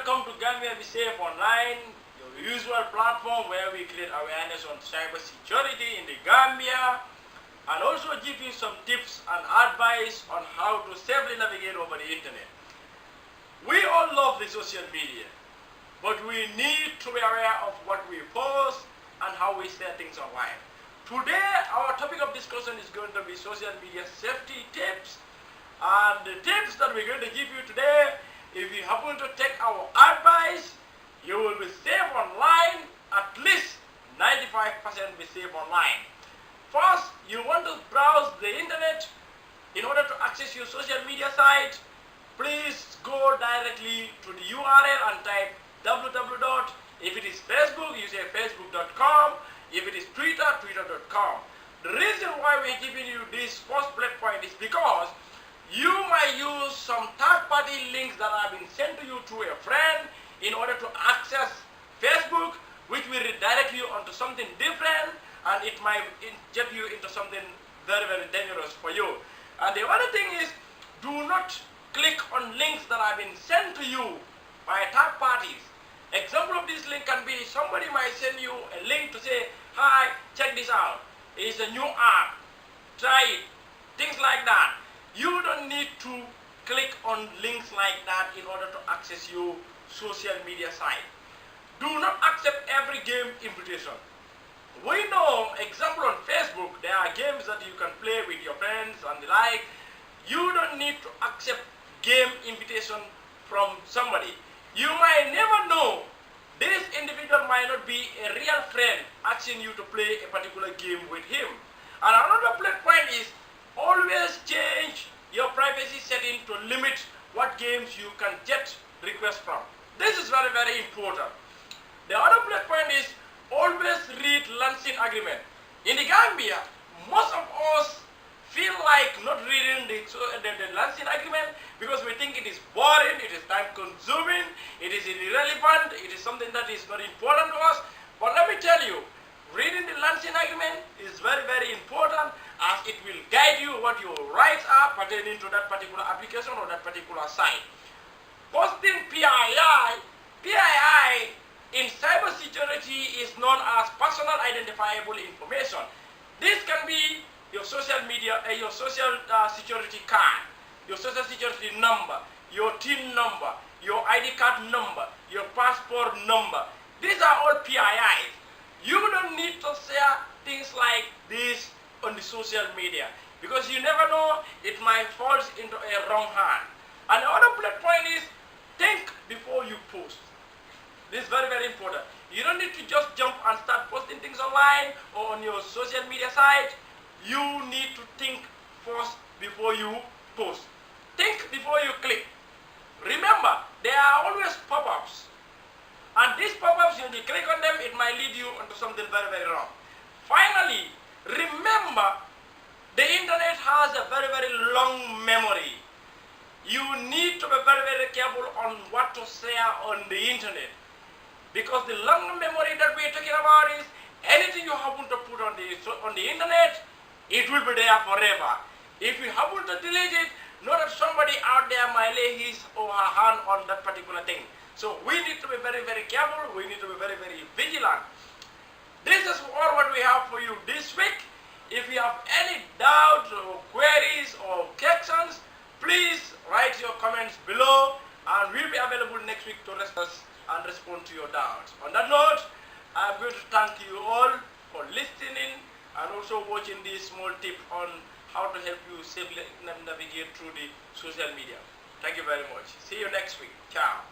Welcome to Gambia Safe Online, your usual platform where we create awareness on cyber security in the Gambia and also give you some tips and advice on how to safely navigate over the internet. We all love the social media, but we need to be aware of what we post and how we share things online. Today, our topic of discussion is going to be social media safety tips. And the tips that we're going to give you today, if you happen to take our advice, you will be safe online. At least 95% be safe online. First, you want to browse the internet. In order to access your social media site, please go directly to the URL and type www. If it is Facebook, you say facebook.com. If it is Twitter, twitter.com. The reason why we're giving you this first bullet point is because you might use some third-party links that have been sent to you through a friend in order to access Facebook, which will redirect you onto something different, and it might get you into something very, very dangerous for you. And the other thing is, do not click on links that have been sent to you by third parties. Example of this link can be somebody might send you a link to say, hi, check this out. It's a new app. Try it. Things like that. You don't need to click on links like that in order to access your social media site. Do not accept every game invitation. We know, example on Facebook, there are games that you can play with your friends and the like. You don't need to accept game invitation from somebody. You might never know this individual might not be a real friend asking you to play a particular game with him. And another point is, always change your privacy setting to limit what games you can get requests from. This is very, very important. The other point is, always read licensing agreement. In the Gambia, most of us feel like not reading the licensing agreement because we think it is boring, it is time consuming, it is irrelevant, it is something that is not important to us. But let me tell you, reading the licensing agreement is very, very important, as it will guide you what your rights are pertaining to that particular application or that particular site. Posting PII in cybersecurity is known as personal identifiable information. This can be your social media, your social security card, your social security number, your TIN number, your ID card number, your passport number. These are all PIIs. You don't need to share things like this on the social media because you never know, it might fall into a wrong hand. And the other point is, think before you post. This is very, very important. You don't need to just jump and start posting things online or on your social media site. You need to think first before you post. Think before you click. Remember, there are always pop-ups. And these pop-ups, when you click on them, it might lead you into something very, very wrong. Finally, remember, the internet has a very, very long memory. You need to be very, very careful on what to share on the internet. Because the long memory that we're talking about is anything you happen to put on the internet, it will be there forever. If you happen to delete it, know that somebody out there might lay his or her hand on that particular thing. So we need to be very, very careful. We need to be very, very vigilant. This is all what we have for you this week. If you have any doubts or queries or questions, please write your comments below and we'll be available next week to respond to your doubts. On that note, I'm going to thank you all for listening and also watching this small tip on how to help you safely navigate through the social media. Thank you very much. See you next week. Ciao.